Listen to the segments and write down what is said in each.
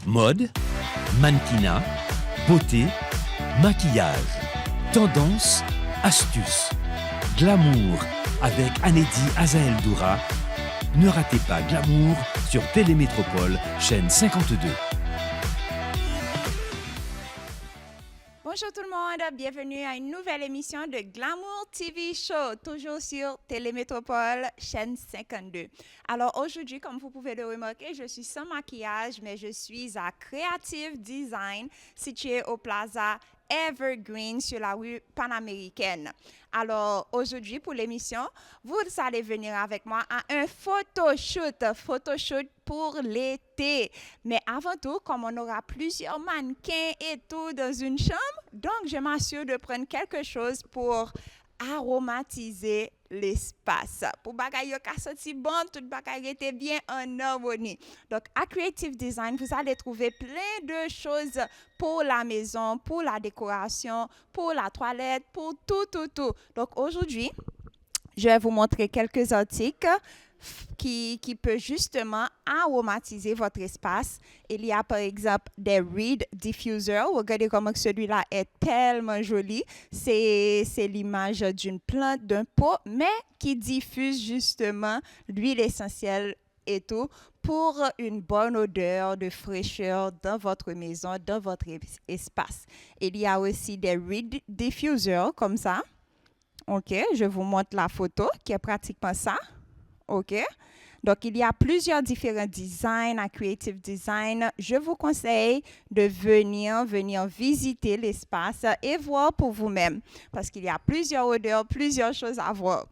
Mode, mannequinat, beauté, maquillage, tendance, astuces, glamour avec Anedi Azael Doura. Ne ratez pas Glamour sur Télémétropole, chaîne 52. Bonjour tout le monde, bienvenue à une nouvelle émission de Glamour TV Show, toujours sur Télémétropole, chaîne 52. Alors aujourd'hui, comme vous pouvez le remarquer, je suis sans maquillage, mais je suis à Creative Design, situé au Plaza Evergreen sur la rue Panaméricaine. Alors aujourd'hui pour l'émission, vous allez venir avec moi à un photoshoot pour l'été. Mais avant tout, comme on aura plusieurs mannequins et tout dans une chambre, donc je m'assure de prendre quelque chose pour aromatiser l'espace. Pour bagaille ka senti bon, tout bagaille était bien en harmonie. Donc à Creative Design, vous allez trouver plein de choses pour la maison, pour la décoration, pour la toilette, pour tout. Donc aujourd'hui, je vais vous montrer quelques articles qui peut justement aromatiser votre espace. Il y a par exemple des reed diffusers. Regardez comment celui-là est tellement joli. C'est l'image d'une plante, d'un pot, mais qui diffuse justement l'huile essentielle et tout pour une bonne odeur de fraîcheur dans votre maison, dans votre espace. Il y a aussi des reed diffusers comme ça. OK, je vous montre la photo qui est pratiquement ça. OK? Donc, il y a plusieurs différents designs à Creative Design. Je vous conseille de venir visiter l'espace et voir pour vous-même parce qu'il y a plusieurs odeurs, plusieurs choses à voir.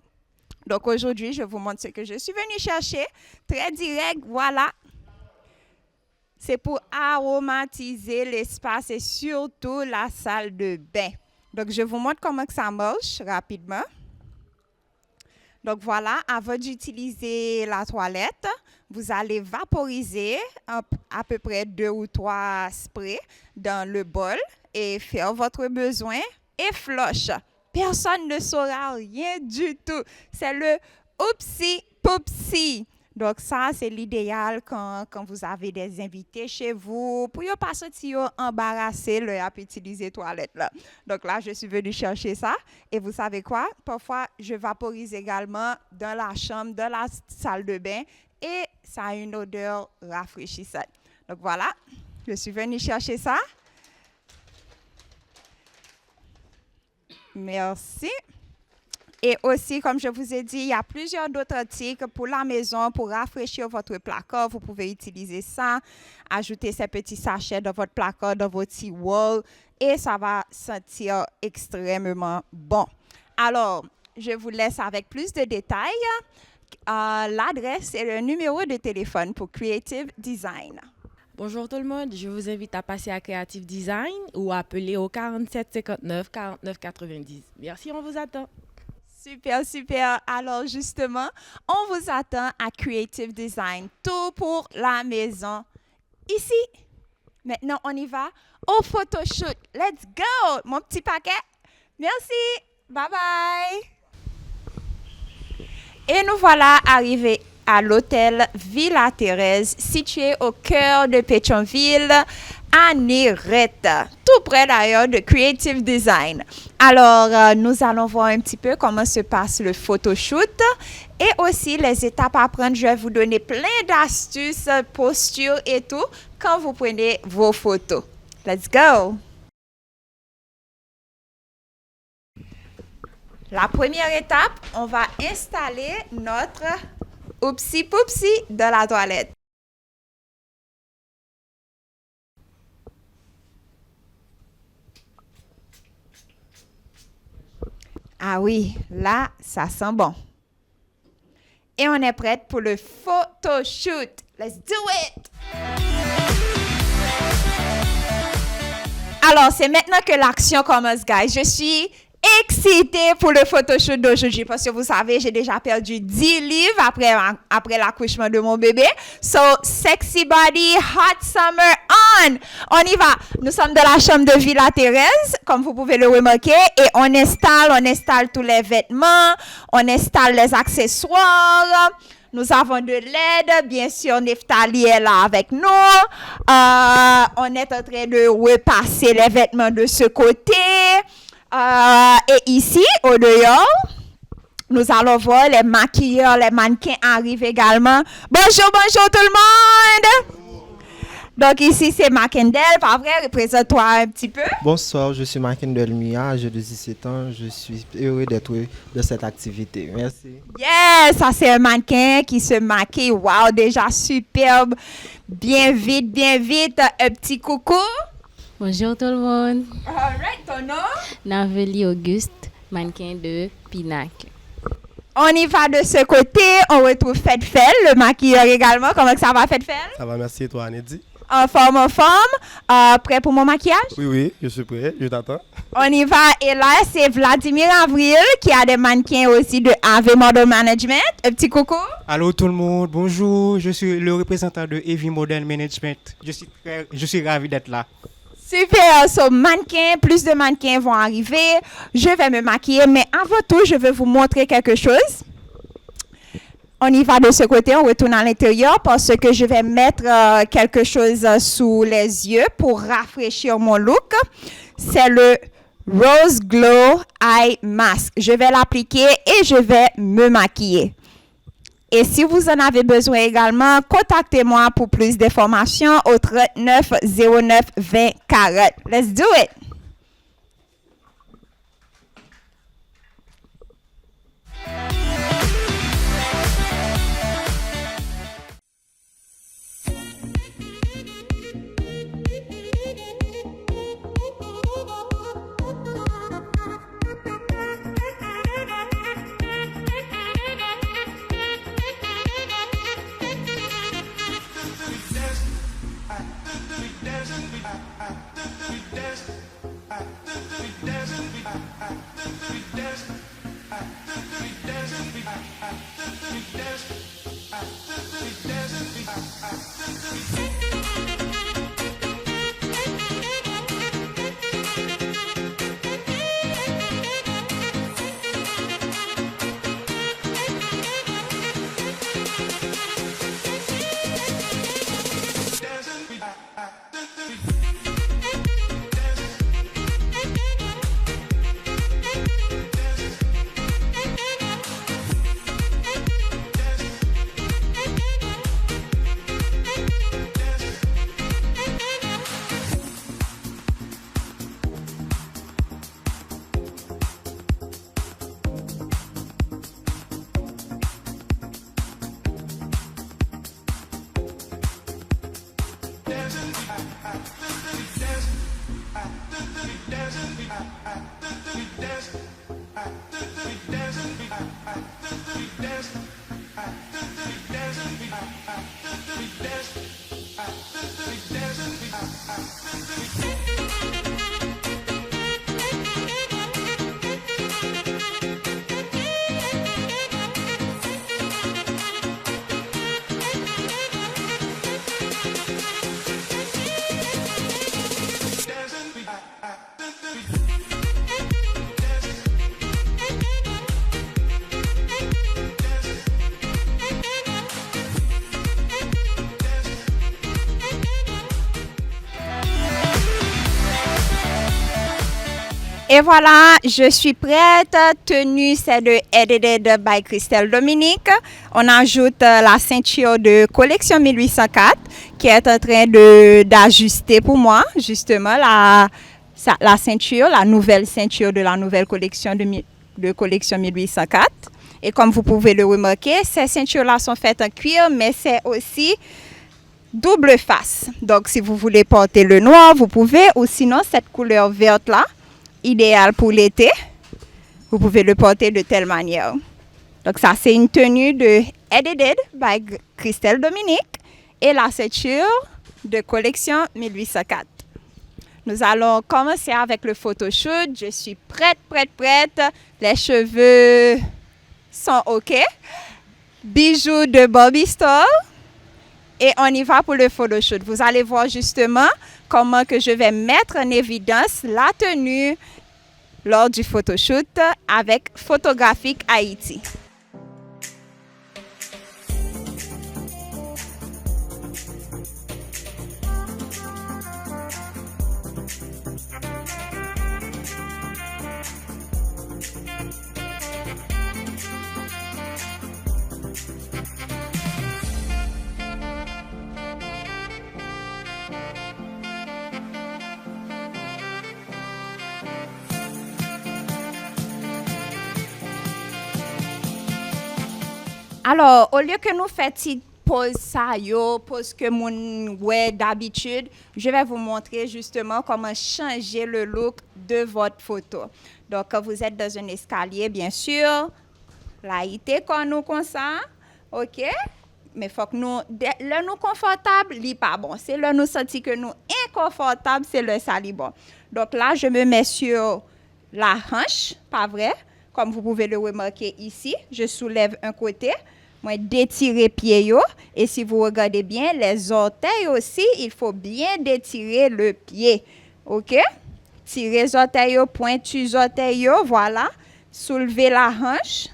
Donc, aujourd'hui, je vous montre ce que je suis venue chercher. Très direct, voilà. C'est pour aromatiser l'espace et surtout la salle de bain. Donc, je vous montre comment que ça marche rapidement. Donc voilà, avant d'utiliser la toilette, vous allez vaporiser à peu près 2 ou 3 sprays dans le bol et faire votre besoin et flush. Personne ne saura rien du tout. C'est le oupsie poupsie. Donc ça, c'est l'idéal quand vous avez des invités chez vous pour ne pas sortir embarrassé à utiliser la toilette. Là. Donc là, je suis venue chercher ça. Et vous savez quoi? Parfois, je vaporise également dans la chambre, dans la salle de bain. Et ça a une odeur rafraîchissante. Donc voilà, je suis venue chercher ça. Merci. Et aussi, comme je vous ai dit, il y a plusieurs d'autres articles pour la maison, pour rafraîchir votre placard. Vous pouvez utiliser ça, ajouter ces petits sachets dans votre placard, dans votre tiroir, et ça va sentir extrêmement bon. Alors, je vous laisse avec plus de détails. L'adresse et le numéro de téléphone pour Creative Design. Bonjour tout le monde, je vous invite à passer à Creative Design ou appeler au 47 59 49 90. Merci, on vous attend. Super. Alors justement, on vous attend à Creative Design. Tout pour la maison. Ici, maintenant, on y va au photoshoot. Let's go, mon petit paquet. Merci. Bye bye. Et nous voilà arrivés à l'hôtel Villa Thérèse, situé au cœur de Pétionville, à Nérette, tout près d'ailleurs de Creative Design. Alors, nous allons voir un petit peu comment se passe le photoshoot et aussi les étapes à prendre. Je vais vous donner plein d'astuces, postures et tout quand vous prenez vos photos. Let's go! La première étape, on va installer notre oupsie poupsie dans la toilette. Ah oui, là, ça sent bon. Et on est prête pour le photoshoot. Let's do it! Alors, c'est maintenant que l'action commence, guys. Je suis excitée pour le photoshoot d'aujourd'hui parce que vous savez, j'ai déjà perdu 10 livres après l'accouchement de mon bébé. So, sexy body, hot summer on! On y va. Nous sommes dans la chambre de Villa Thérèse, comme vous pouvez le remarquer, et on installe tous les vêtements, on installe les accessoires. Nous avons de l'aide. Bien sûr, Neftali est là avec nous. On est en train de repasser les vêtements de ce côté. Et ici, au dehors, nous allons voir les maquilleurs, les mannequins arrivent également. Bonjour, bonjour tout le monde. Donc ici, c'est Macendel, pas vrai? Représente-toi un petit peu. Bonsoir, je suis Macendel Mia, j'ai 17 ans. Je suis heureux d'être de cette activité. Merci. Yes, ça c'est un mannequin qui se maquille. Wow, déjà superbe. Bien vite, bien vite. Un petit coucou. Bonjour tout le monde. All right, ton nom? Naveli Auguste, mannequin de Pinacle. On y va de ce côté. On retrouve Fedfel, le maquilleur également. Comment ça va, Fedfel? Ça va, merci. Et toi, Anedi? En forme. Prêt pour mon maquillage? Oui, je suis prêt. Je t'attends. On y va. Et là, c'est Vladimir Avril qui a des mannequins aussi de Heavy Model Management. Un petit coucou. Allô tout le monde, bonjour. Je suis le représentant de Heavy Model Management. Je suis ravi d'être là. Super, plus de mannequins vont arriver. Je vais me maquiller, mais avant tout, je vais vous montrer quelque chose. On y va de ce côté, on retourne à l'intérieur parce que je vais mettre quelque chose sous les yeux pour rafraîchir mon look. C'est le Rose Glow Eye Mask. Je vais l'appliquer et je vais me maquiller. Et si vous en avez besoin également, contactez-moi pour plus d'informations au 39 09 20 40. Let's do it! Et voilà, je suis prête. Tenue, c'est de Edited by Christelle Dominique. On ajoute la ceinture de collection 1804 qui est en train d'ajuster pour moi, justement, la ceinture, la nouvelle ceinture de la nouvelle collection de collection 1804. Et comme vous pouvez le remarquer, ces ceintures-là sont faites en cuir, mais c'est aussi double face. Donc, si vous voulez porter le noir, vous pouvez, ou sinon cette couleur verte-là, idéal pour l'été, vous pouvez le porter de telle manière. Donc ça, c'est une tenue de Edited by Christelle Dominique et la ceinture de collection 1804. Nous allons commencer avec le photoshoot. Je suis prête. Les cheveux sont OK. Bijoux de Bobby Store. Et on y va pour le photoshoot. Vous allez voir justement comment que je vais mettre en évidence la tenue lors du photoshoot avec Photographique Haïti. Alors, au lieu que nous fassions pose ça, pose que mon ouais d'habitude, je vais vous montrer justement comment changer le look de votre photo. Donc, quand vous êtes dans un escalier, bien sûr, là, il est comme ça, ok? Mais faut que nous, le nous confortable, li pas bon. C'est le nous senti que nous inconfortable, c'est le sali bon. Donc là, je me mets sur la hanche, pas vrai? Comme vous pouvez le remarquer ici, je soulève un côté. Moi, d'étirer pied yo, et si vous regardez bien, les orteils aussi, il faut bien détirer le pied. OK? Tirez les orteils, pointu les orteils, voilà. Soulevez la hanche,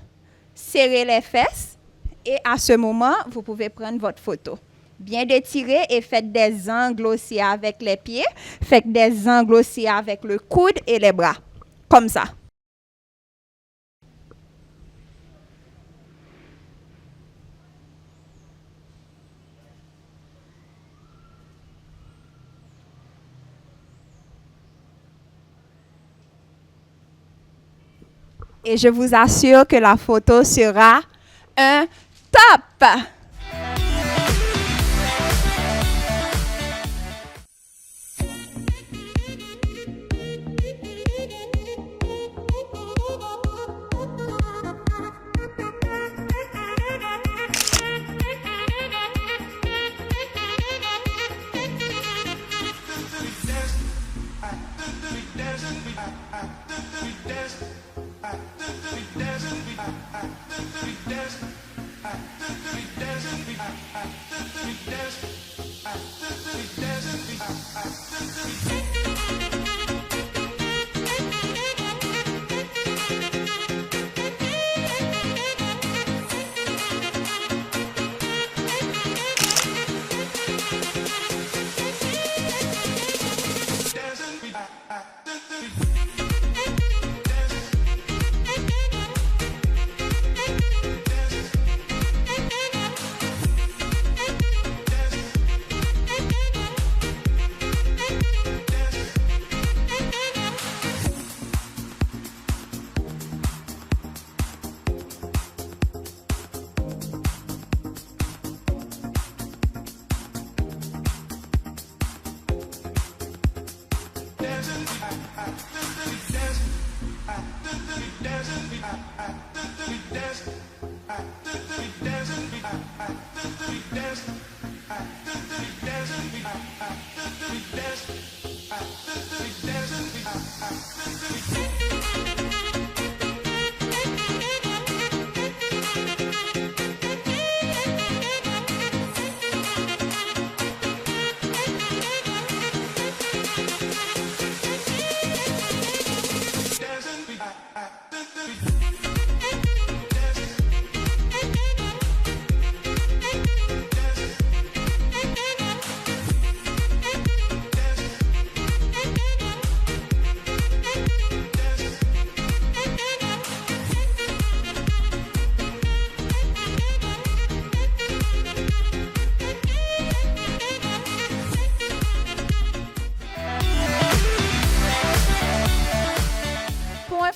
serrez les fesses, et à ce moment, vous pouvez prendre votre photo. Bien détirez et faites des angles aussi avec les pieds, faites des angles aussi avec le coude et les bras. Comme ça. Et je vous assure que la photo sera un top.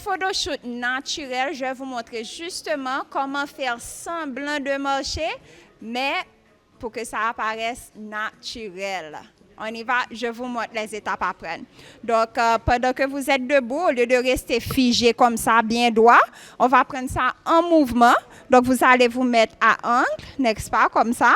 Photoshoot naturel, je vais vous montrer justement comment faire semblant de marcher, mais pour que ça apparaisse naturel. On y va, je vous montre les étapes à prendre. Donc, pendant que vous êtes debout, au lieu de rester figé comme ça, bien droit, on va prendre ça en mouvement. Donc, vous allez vous mettre à angle, n'est-ce pas, comme ça.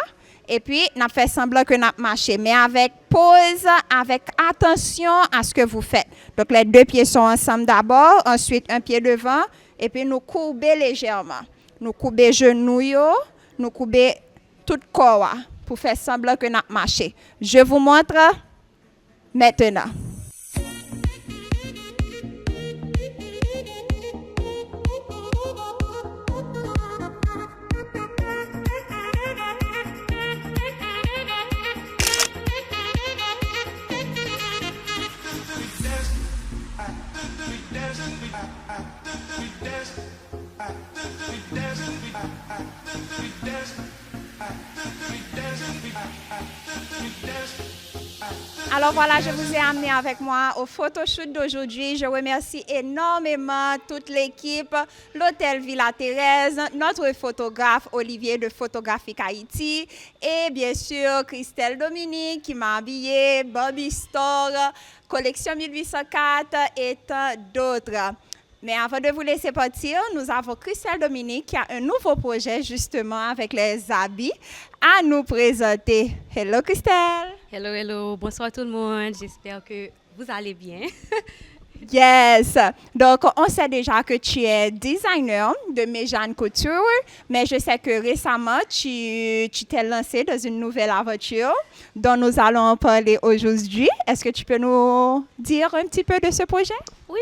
Et puis, on fait semblant que nous marchons, mais avec pause, avec attention à ce que vous faites. Donc, les deux pieds sont ensemble d'abord, ensuite un pied devant, et puis nous courbons légèrement. Nous courbons genoux, nous courbons tout le corps pour faire semblant que nous marchons. Je vous montre maintenant. Alors voilà, je vous ai amené avec moi au photoshoot d'aujourd'hui. Je remercie énormément toute l'équipe, l'Hôtel Villa Thérèse, notre photographe Olivier de Photographique Haïti et bien sûr Christelle Dominique qui m'a habillée, Bobby Store, Collection 1804 et tant d'autres. Mais avant de vous laisser partir, nous avons Christelle Dominique qui a un nouveau projet justement avec les habits à nous présenter. Hello Christelle! Hello, hello. Bonsoir tout le monde. J'espère que vous allez bien. Yes! Donc, on sait déjà que tu es designer de Méjane Couture, mais je sais que récemment, tu t'es lancé dans une nouvelle aventure dont nous allons en parler aujourd'hui. Est-ce que tu peux nous dire un petit peu de ce projet? Oui.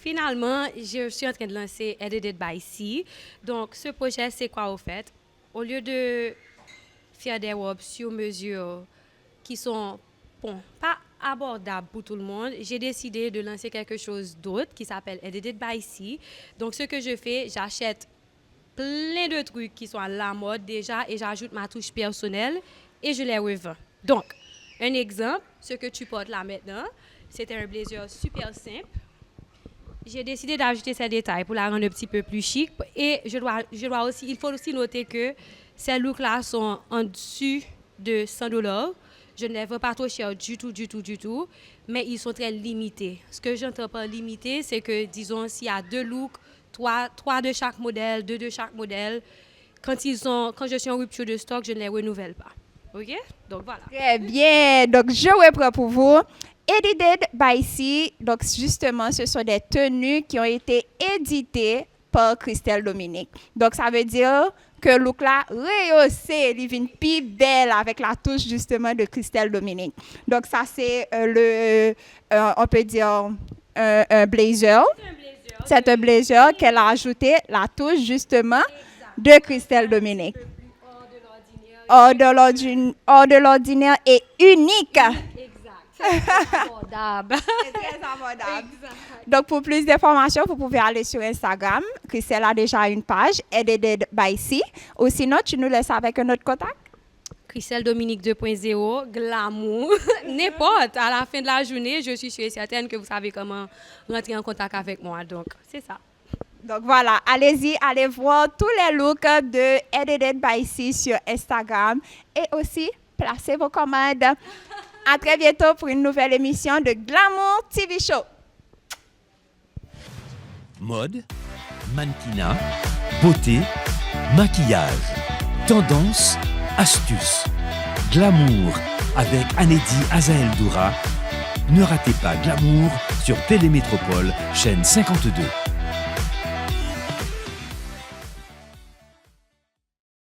Finalement, je suis en train de lancer Edited by C. Donc, ce projet, c'est quoi au fait? Au lieu de faire des robes sur mesure qui sont, bon, pas abordables pour tout le monde, j'ai décidé de lancer quelque chose d'autre qui s'appelle Edited by C. Donc, ce que je fais, j'achète plein de trucs qui sont à la mode déjà et j'ajoute ma touche personnelle et je les revends. Donc, un exemple, ce que tu portes là maintenant, c'est un blazer super simple. J'ai décidé d'ajouter ces détails pour la rendre un petit peu plus chic. Et il faut aussi noter que ces looks-là sont en dessus de $100. Je ne les vends pas trop cher du tout. Mais ils sont très limités. Ce que j'entends par limité, c'est que, disons, s'il y a 2 looks, 3 de chaque modèle, 2 de chaque modèle, quand je suis en rupture de stock, je ne les renouvelle pas. OK? Donc, voilà. Très bien. Donc, je reprends pour vous. Edited by C, donc justement, ce sont des tenues qui ont été éditées par Christelle Dominique. Donc, ça veut dire que le look là rehaussé, il vient plus belle avec la touche justement de Christelle Dominique. Donc, ça, c'est on peut dire, un blazer. C'est un blazer qu'elle a ajouté la touche justement de Christelle Dominique. Hors de l'ordinaire et unique. Abordable. C'est très abordable. Donc, pour plus d'informations, vous pouvez aller sur Instagram. Christelle a déjà une page, Edited by C. Ou sinon, tu nous laisses avec un autre contact? Christelle Dominique 2.0, glamour, n'importe. À la fin de la journée, je suis sûre et certaine que vous savez comment rentrer en contact avec moi. Donc, c'est ça. Donc voilà, allez-y, allez voir tous les looks de Edited by C sur Instagram. Et aussi, placez vos commandes. À très bientôt pour une nouvelle émission de Glamour TV Show. Mode, mannequinat, beauté, maquillage, tendance, astuces, glamour avec Anedi Azael Doura. Ne ratez pas Glamour sur Télémétropole, chaîne 52.